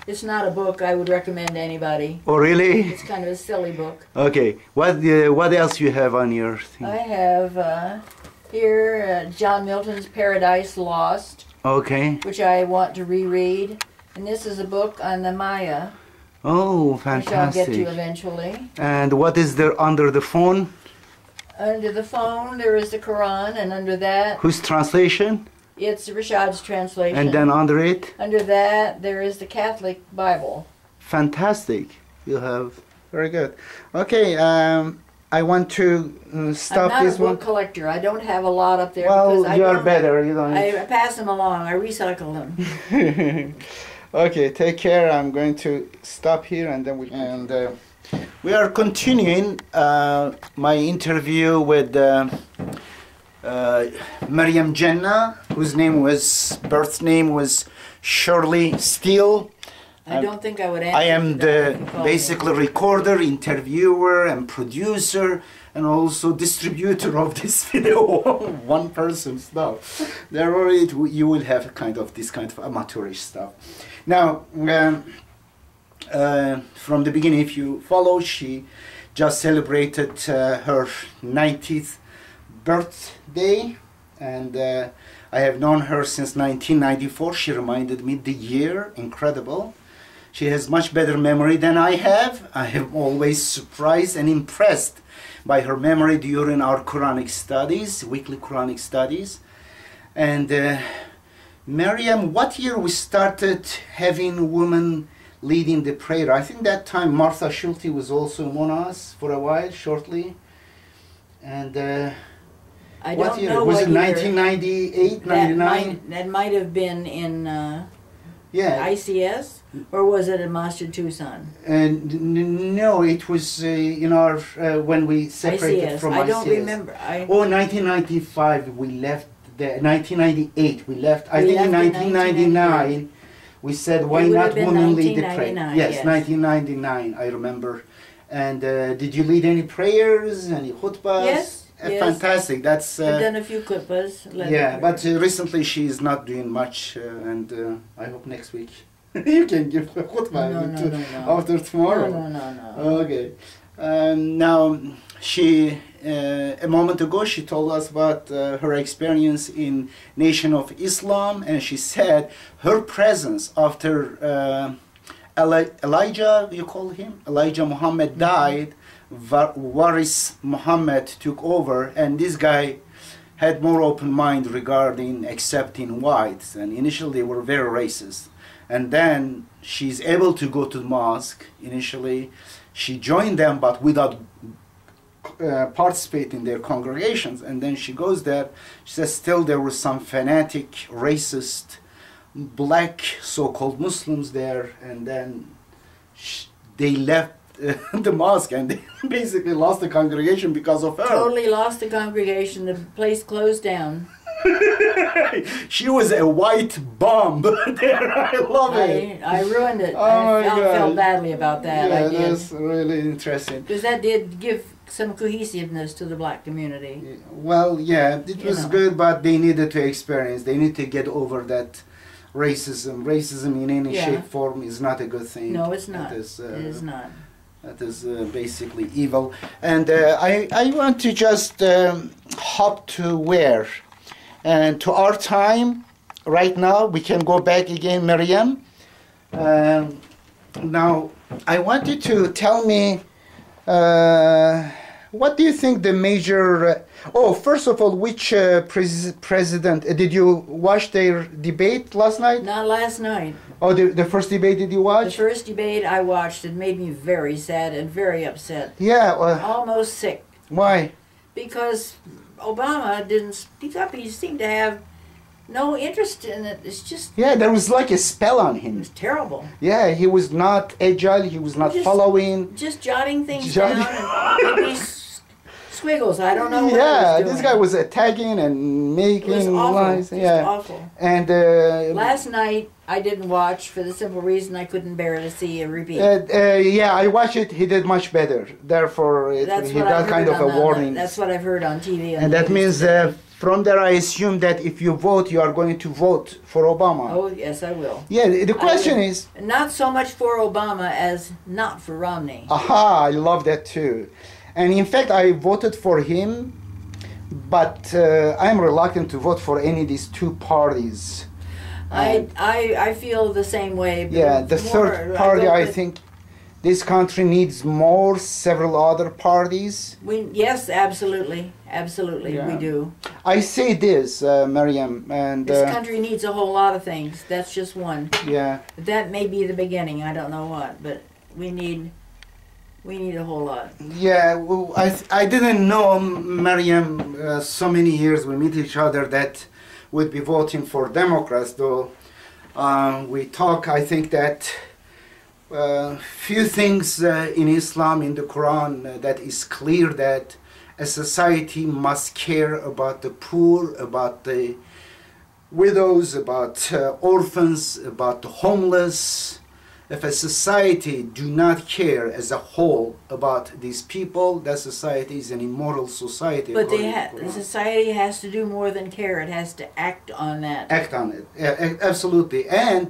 It's not a book I would recommend to anybody. Oh, really? It's kind of a silly book. Okay. What else you have on your thing? I have here John Milton's Paradise Lost, Okay. which I want to reread. And this is a book on the Maya, Oh, which I'll get to fantastic. eventually. And what is there under the phone? Under the phone, there is the Quran, and under that, Whose translation? it's Rashad's translation. And then under it? Under that, there is the Catholic Bible. Fantastic. You have very good. Okay. I want to stop I'm not this a book one. collector. I don't have a lot up there. Well, because you I are don't- better. You don't. I pass them along. I recycle them. Okay, take care. I'm going to stop here and then we are continuing my interview with Maryam Jannah, whose birth name was Shirley Steele. I don't think I would answer. I am to that if you the called me. basically recorder, interviewer, and producer, and also distributor of this video. One person stuff. There already you will have this kind of amateurish stuff. Now, from the beginning, if you follow, she just celebrated her 90th birthday, and I have known her since 1994. She reminded me the year, incredible. She has much better memory than I have. I am always surprised and impressed by her memory during our Quranic studies, weekly Quranic studies. And Maryam, what year we started having women leading the prayer? I think that time Martha Schulte was also among us for a while, shortly. And I what don't year? know Was what it year. 1998, 99? That might have been in Yeah. ICS, or was it in Master Tucson? No, it was in our when we separated ICS. from I ICS. don't remember. Oh, 1995 we left. 1998 we left. I think in left in 1999 we said why It would not have been women lead the prayer? 1999, Yes, yes. 1999 I remember. And did you lead any prayers, any khutbahs? Yes, yes. Fantastic. That's I've done a few clippers. yeah, but recently she is not doing much, and I hope next week you can give a khutbah No. after tomorrow. No. Okay. Now, she a moment ago she told us about her experience in Nation of Islam, and she said her presence after Elijah, you call him? Elijah Muhammad died, Waris Muhammad took over, and this guy had more open mind regarding accepting whites, and initially they were very racist. And then she's able to go to the mosque. Initially, she joined them, but without participate in their congregations. And then she goes there. She says still there were some fanatic, racist, black so-called Muslims there, and then they left the mosque, and they basically lost the congregation because of her. Totally lost the congregation. The place closed down. She was a white bomb there. I love it. I ruined it. Oh I my God. felt badly about that. Yeah, I did. that's really interesting. Because that did give some cohesiveness to the black community. Well, yeah, it was know. good, but they needed to experience. They need to get over that racism. Racism in any Yeah. shape, form is not a good thing. No, it's not. It is, It is not. That is basically evil. And I want to just hop to where? And to our time, right now, we can go back again, Maryam. Now, I want you to tell me, what do you think the major... first of all, which president... did you watch their debate last night? Not last night. Oh, the first debate did you The watch? first debate I watched, it made me very sad and very upset. Yeah, Almost sick. why? Because Obama didn't speak up. He seemed to have no interest in it. It's just, Yeah, there was like a spell on it him. was terrible. Yeah, he was not agile, he was not Just- following. Just jotting things Jotting- down and maybe squiggles. I don't know what he Yeah, was doing. this guy was attacking and It was making awful. lies. Just Yeah, awful. and Last night I didn't watch for the simple reason I couldn't bear to see a repeat. yeah, I watched it. He did much better. Therefore, That's he what got I've kind heard of a on the- warning. That's what I've heard on TV. And that means from there, I assume that if you vote, you are going to vote for Obama. Oh yes, I will. Yeah, the question will. is, Not so much for Obama as not for Romney. aha, I love that too. And in fact, I voted for him, but I'm reluctant to vote for any of these two parties. I feel the same way. But Yeah, the more, third party, go I with- think this country needs more, several other parties. Yes, absolutely, absolutely, Yeah. we do. I say this, Maryam, and This country needs a whole lot of things. That's just one. yeah, That may be the beginning. I don't know what, but we need a whole lot. yeah. Well, I didn't know, Maryam, so many years we meet each other that would be voting for Democrats, though we talk. I think that few things in Islam, in the Quran, that is clear that a society must care about the poor, about the widows, about orphans, about the homeless. If a society do not care as a whole about these people, that society is an immoral society. But according to the the Quran. society has to do more than care. It has to act on that. Act on it. Absolutely. And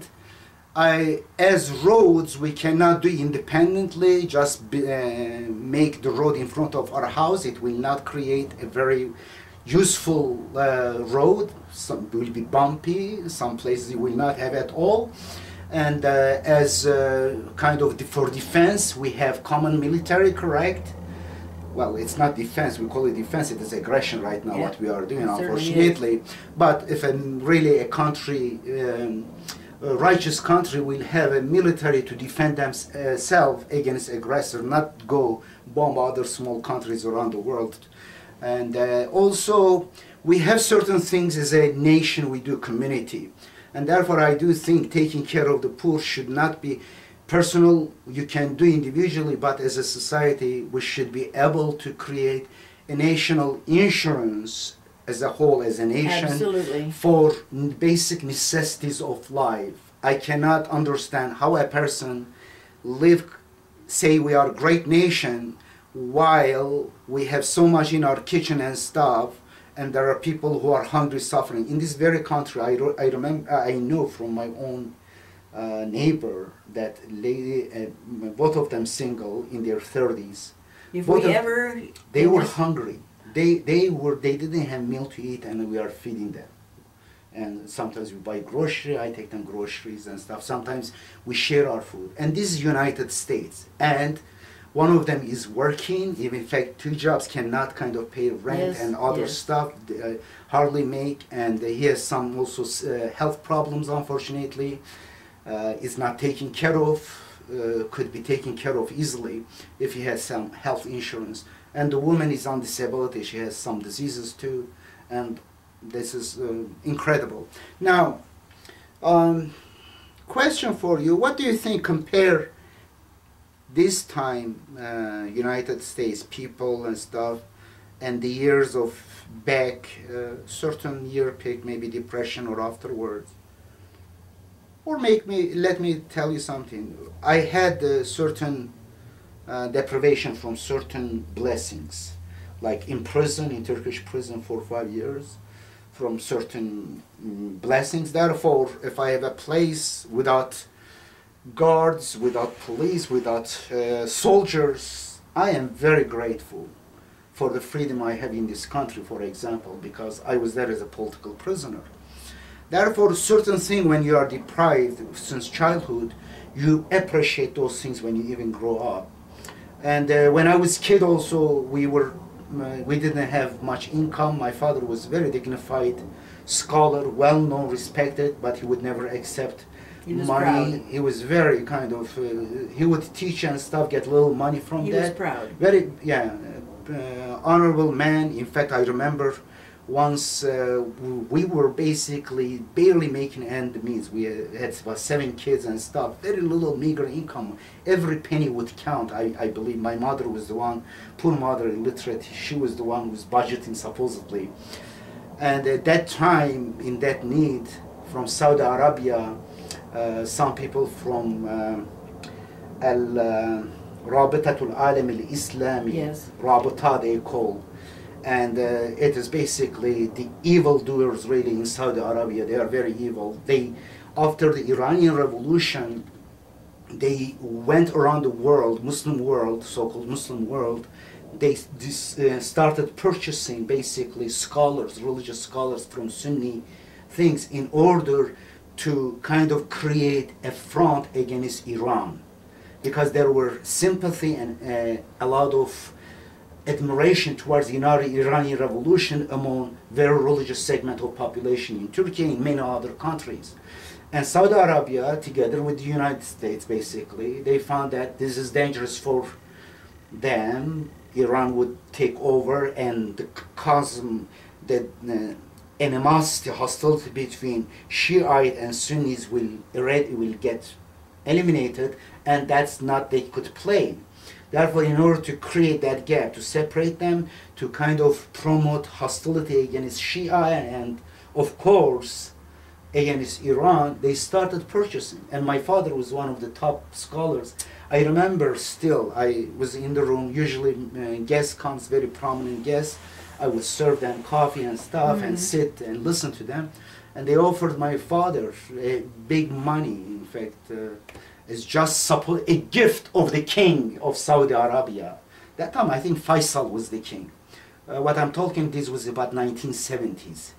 as roads, we cannot do independently, just make the road in front of our house. It will not create a very useful road. Some will be bumpy, some places it will not have at all. And as kind of for defense, we have common military, correct? Well, it's not defense, we call it defense, it is aggression right now, Yeah, what we are doing, it certainly unfortunately. But if really a country, a righteous country will have a military to defend themselves against aggressor, not go bomb other small countries around the world. And also, we have certain things as a nation, we do community. And therefore, I do think taking care of the poor should not be personal. You can do individually, but as a society, we should be able to create a national insurance as a whole, as a nation, Absolutely. for basic necessities of life. I cannot understand how a person say we are a great nation while we have so much in our kitchen and stuff, and there are people who are hungry, suffering. In this very country, I know from my own neighbor that lady, both of them single, in their 30s. If Both we of- ever, They were hungry. They didn't have meal to eat, and we are feeding them. And sometimes we buy grocery. I take them groceries and stuff. Sometimes we share our food. And this is United States. And one of them is working. In fact, 2 jobs cannot kind of pay rent Yes, and other yes. stuff. Hardly make. And he has some also health problems, unfortunately. Is not taken care of. Could be taken care of easily if he has some health insurance. And the woman is on disability. She has some diseases too, and this is incredible. Now, question for you: what do you think? Compare this time, United States people and stuff, and the years of back, certain year pick, maybe depression or afterwards. Or let me tell you something. I had certain deprivation from certain blessings, like in prison, in Turkish prison for 5 years, from certain blessings. Therefore, if I have a place without guards, without police, without soldiers, I am very grateful for the freedom I have in this country, for example, because I was there as a political prisoner. Therefore, certain things when you are deprived since childhood, you appreciate those things when you even grow up. And when I was kid also, we didn't have much income. My father was very dignified scholar, well known, respected, but he would never accept money. Proud. He was very kind of, he would teach and stuff, get little money from that. He was proud. Very, yeah, honorable man. In fact, I remember once we were basically barely making end meets. We had about 7 kids and stuff, very little meager income. Every penny would count. I believe my mother was the one, poor mother, illiterate, she was the one who was budgeting supposedly. And at that time, in that need, from Saudi Arabia, some people from Rabitatul Alam al-Islami, yes. Rabita they call. And it is basically the evildoers really in Saudi Arabia. They are very evil. They, after the Iranian Revolution, they went around the world, Muslim world, so-called Muslim world. They started purchasing basically scholars, religious scholars from Sunni things in order to kind of create a front against Iran. Because there were sympathy and a lot of admiration towards the Iranian Revolution among very religious segment of population in Turkey and many other countries. And Saudi Arabia, together with the United States, basically, they found that this is dangerous for them. Iran would take over and cause the animosity, hostility between Shiite and Sunnis will get eliminated, and that's not they could play. Therefore, in order to create that gap, to separate them, to kind of promote hostility against Shia and, of course, against Iran, they started purchasing. And my father was one of the top scholars. I remember still, I was in the room, usually guests comes, very prominent guests. I would serve them coffee and stuff and sit and listen to them. And they offered my father big money, in fact, is just a gift of the king of Saudi Arabia. That time I think Faisal was the king. What I'm talking, this was about 1970s.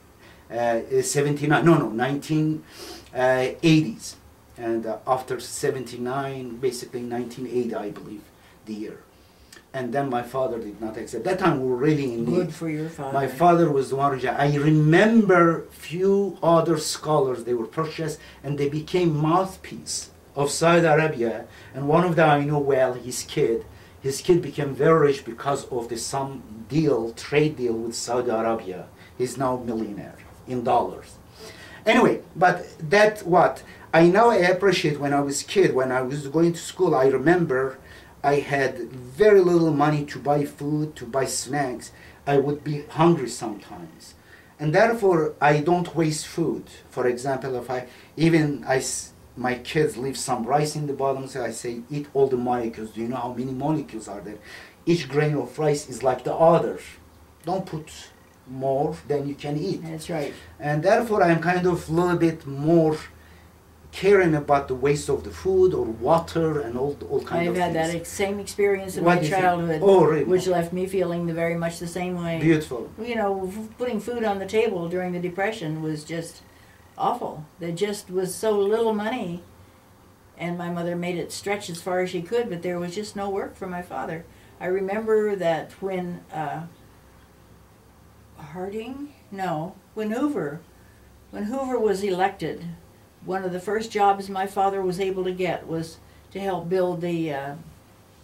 1980s. And after 79, basically 1980 I believe, the year. And then my father did not accept. That time we were really in need. Good for your father. My father was the one who, I remember few other scholars, they were purchased and they became mouthpiece of Saudi Arabia, and one of them I know well, his kid became very rich because of some trade deal with Saudi Arabia. He's now a millionaire in dollars. Anyway, but that what I now appreciate when I was a kid, when I was going to school, I remember I had very little money to buy food, to buy snacks. I would be hungry sometimes. And therefore, I don't waste food. For example, if my kids leave some rice in the bottom, so I say, eat all the molecules. Do you know how many molecules are there? Each grain of rice is like the other. Don't put more than you can eat. That's right. And therefore, I'm kind of a little bit more caring about the waste of the food or water and all kinds of things. I've had that same experience in my childhood, really? Which left me feeling very much the same way. Beautiful. You know, putting food on the table during the Depression was just awful. There just was so little money, and my mother made it stretch as far as she could, but there was just no work for my father. I remember that when when Hoover was elected, one of the first jobs my father was able to get was to help build the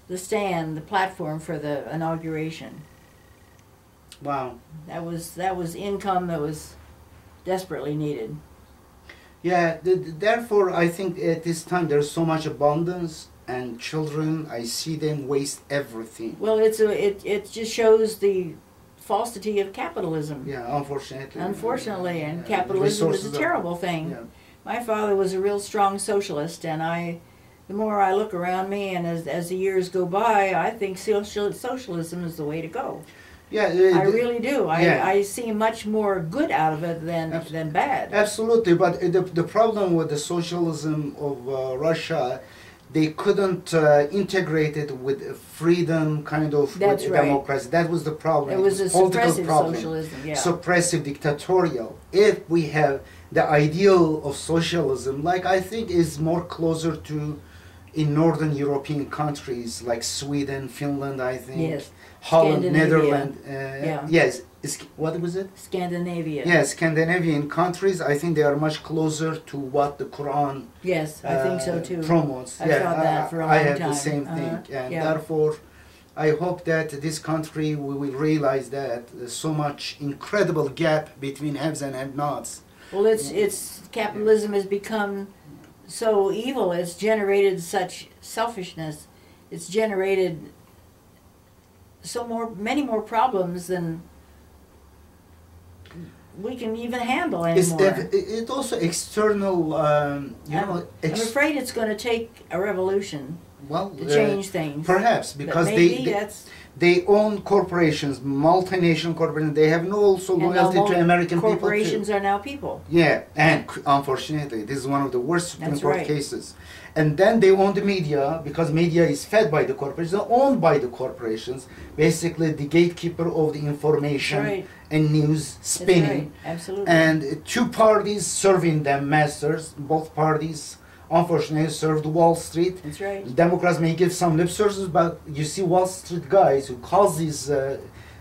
the stand, the platform for the inauguration. Wow. That was income that was desperately needed. Yeah, therefore I think at this time there's so much abundance, and children, I see them waste everything. Well, it just shows the falsity of capitalism. Yeah, unfortunately. Unfortunately, and capitalism is a terrible thing. Yeah. My father was a real strong socialist, and the more I look around me, and as the years go by, I think socialism is the way to go. Yeah, I really do. yeah. I see much more good out of it than bad. Absolutely, but the problem with the socialism of Russia, they couldn't integrate it with freedom, kind of That's with right. democracy. That was the problem. It was a political suppressive problem. socialism, yeah. Suppressive, dictatorial. If we have the ideal of socialism, like I think is more closer to in northern European countries like Sweden, Finland, I think. Yes. Holland, Scandinavia. Netherlands. Yeah. Yes. What was it? Scandinavia. Yes, Scandinavian countries, I think they are much closer to what the Quran Yes, I think so too. promotes. I thought that for a long I have time. the same Uh-huh. thing. And Yeah. therefore, I hope that this country we will realize that there's so much incredible gap between haves and have-nots. Well, it's capitalism has become so evil. It's generated such selfishness. It's generated many more problems than we can even handle anymore. It's also external, I'm afraid it's going to take a revolution well, to change things. Perhaps, But because maybe that's they own corporations, multinational corporations. They have no also and loyalty now to American people too. corporations are now people. Yeah, and unfortunately, this is one of the worst Supreme That's Court right. cases. And then they own the media, because media is fed by the corporations, owned by the corporations. Basically, the gatekeeper of the information That's right. and news That's spinning. right. Absolutely. And two parties serving them masters. Both parties, unfortunately, served Wall Street. That's right. Democrats may give some lip service, but you see Wall Street guys who cause this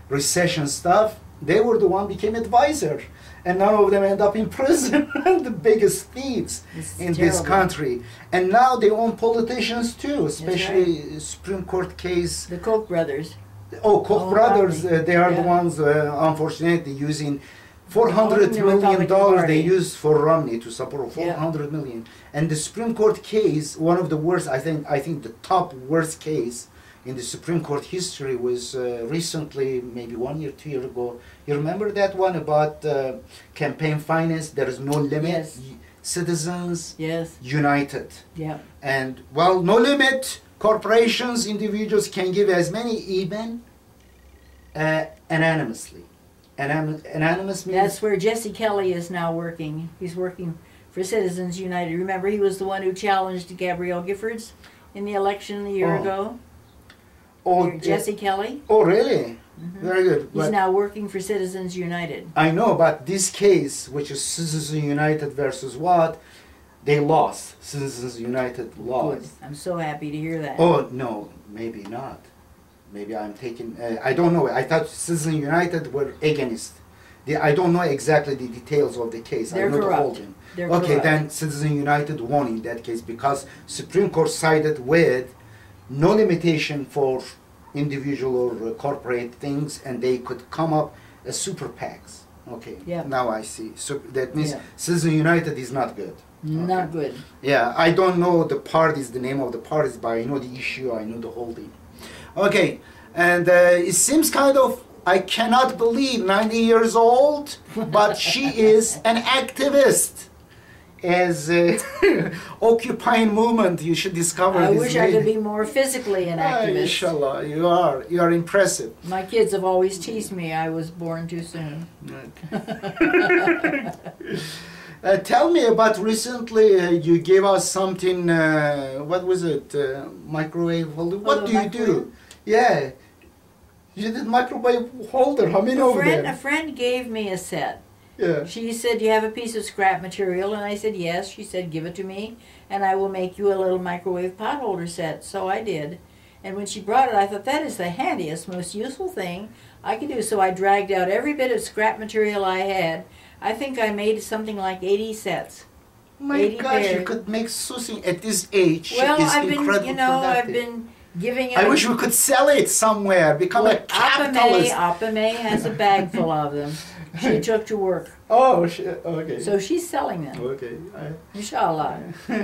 recession stuff, they were the one became advisor. And none of them end up in prison. The biggest thieves It's in this terrible. country. And now they own politicians too, especially Supreme Court case. The Koch brothers. Oh, Koch Oh, brothers, Romney. they are the Yeah. ones, unfortunately, using $400 The million Republican they Party. used for Romney to support $400 million. And the Supreme Court case, one of the worst, I think the top worst case in the Supreme Court history was recently, maybe 1 year, 2 years ago. You remember that one about campaign finance? There is no limit. Yes. Citizens Yes. united. Yeah. And, well, no limit. Corporations, individuals can give as many, even anonymously. Anonymous means... That's where Jesse Kelly is now working. He's working for Citizens United. Remember, he was the one who challenged Gabrielle Giffords in the election a year Oh. ago? Oh, Jesse Kelly. oh, really? Mhm. Very good. He's But now working for Citizens United. I know, but this case, which is Citizens United versus what, they lost. Citizens United Good. lost. I'm so happy to hear that. Oh, no, maybe not. Maybe I'm taking, I don't know. I thought Citizens United were against. I don't know exactly the details of the case. They're I'm not corrupt. holding. They're Okay, corrupt. then Citizens United won in that case because Supreme Court sided with no limitation for individual or corporate things, and they could come up as super PACs. Okay, Yeah. now I see. So that means Yeah. Citizens United is not good. Not good. Yeah, I don't know the parties, the name of the parties, but I know the issue, I know the whole thing. Okay, and it seems kind of, I cannot believe 90 years old, but she is an activist. As occupying movement, you should discover I this wish I could lady. be more physically an Ah, activist. inshallah, you are impressive. My kids have always teased me I was born too soon. Tell me about recently, you gave us something, what was it, microwave holder? What the do you do? microwave? Yeah, you did microwave holder, how many over A there? friend gave me a set. Yeah. She said, "You have a piece of scrap material?" And I said, "Yes." She said, "Give it to me, and I will make you a little microwave pot holder set." So I did. And when she brought it, I thought, that is the handiest, most useful thing I could do. So I dragged out every bit of scrap material I had. I think I made something like 80 sets. My 80 gosh, you pairs. could make sushi at this age. Well, It's I've been, incredibly I've productive. been giving it. I wish we could sell it somewhere, become a capitalist. Apame has a bag full of them. She took to work. Oh, okay. So she's selling them. Okay. Inshallah.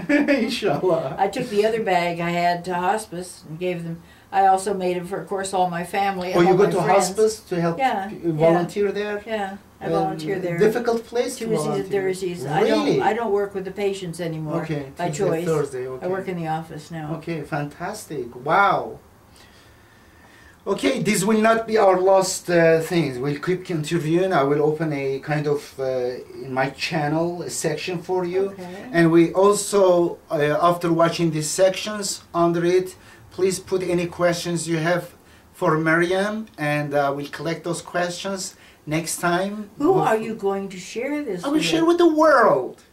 Inshallah. I took the other bag I had to hospice and gave them. I also made it for, of course, all my family. Oh, and you all go my to friends. hospice to help volunteer there? Yeah, I volunteer there. Difficult place to Tuesdays and volunteer. Thursdays. Really? I don't work with the patients anymore. Okay. By Tuesday, choice. Thursday. Okay. I work in the office now. Okay, fantastic. Wow. Okay, this will not be our last thing. We'll keep interviewing. I will open a kind of, in my channel, a section for you. Okay. And we also, after watching these sections, under it, please put any questions you have for Maryam, and we'll collect those questions next time. Who are you going to share this I will with? share with the world.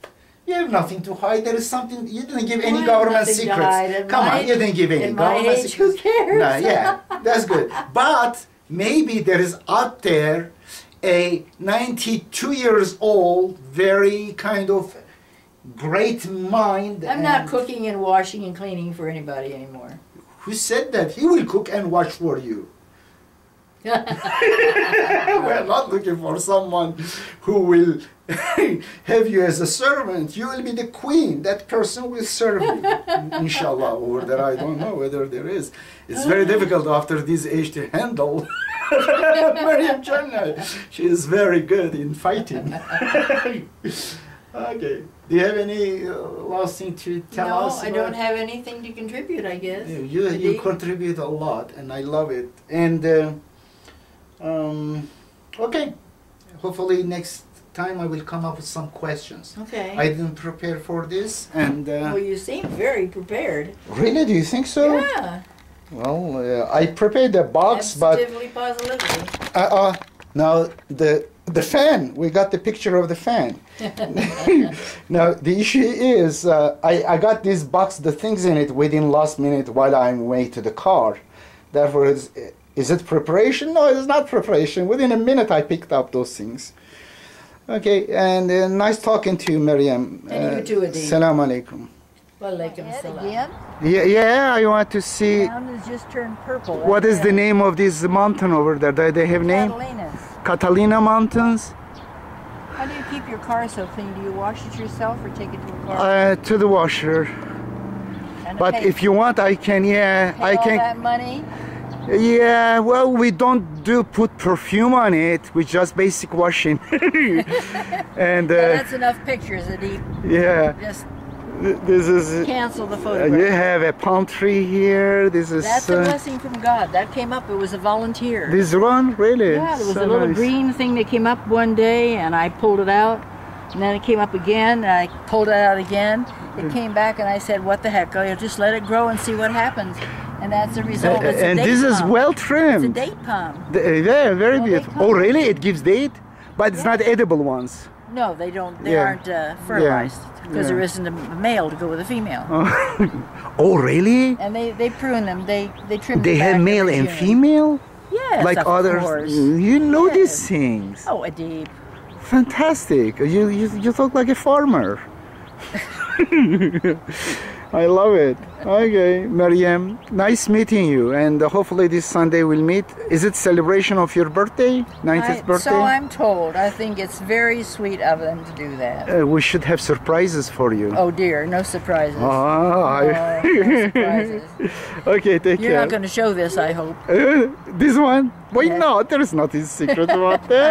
You have nothing to hide. There is something, you didn't give any I have government nothing to secrets. hide. Come on, you didn't give any At my government age, secrets. who cares? No, yeah, that's good. But maybe there is out there a 92 years old, very kind of great mind. I'm not cooking and washing and cleaning for anybody anymore. Who said that? He will cook and wash for you. We're not looking for someone who will have you as a servant. You will be the queen. That person will serve you. Inshallah, or there, I don't know whether there is. It's very difficult after this age to handle Maryam Jannah. She is very good in fighting. Okay. Do you have any last thing to tell us? No, I don't have anything to contribute, I guess. You contribute a lot, and I love it. And okay, hopefully next time I will come up with some questions. Okay. I didn't prepare for this, and Well, you seem very prepared. really, do you think so? Yeah. Well, I prepared the box, Positively, positively. but now the fan. We got the picture of the fan. Now the issue is, I got this box, the things in it, within last minute while I'm way to the car. Therefore, is it preparation? No, it's not preparation. Within a minute, I picked up those things. Okay, and nice talking to you, Maryam. And you too, Edip. Salam alaikum. Walaikum salam. Again? Yeah, I want to see. The mountain has just turned purple. What is the name of this mountain over there? Do they have name? Catalinas. Catalina Mountains? How do you keep your car so clean? Do you wash it yourself or take it to a car? To the washer. And But pay, if you want, I can. Yeah, pay I all can. that money? Yeah, well, we don't put perfume on it. We just basic washing. And That's enough pictures, Edip. yeah, Just this is. cancel the You photograph. have a palm tree here. This is. That's a blessing from God. That came up. It was a volunteer. This one, really? Yeah, there was So a little nice. green thing that came up one day, and I pulled it out. And then it came up again, and I pulled it out again. It came back, and I said, "What the heck? I'll just let it grow and see what happens." And that's the result. It's a And date this is palm. well It's a trimmed. date palm. Yeah, very Well, they beautiful. come- Oh, really? It gives date, but it's not edible ones. No, they don't. They Yeah. aren't fertilized because Yeah. there isn't a male to go with a female. Oh, really? And they prune them. They trim. They them have back male every and June. female, Yes, like of others. course. You know Yes. these things. Oh, Edip. Fantastic. You talk like a farmer. I love it. Okay, Maryam, nice meeting you, and hopefully this Sunday we'll meet. Is it celebration of your birthday, 90th birthday? So I'm told. I think it's very sweet of them to do that. We should have surprises for you. Oh dear, no surprises. Ah, No surprises. okay, take You're care. not going to show this, I hope. This one? Why Yeah. not? There is nothing secret about that.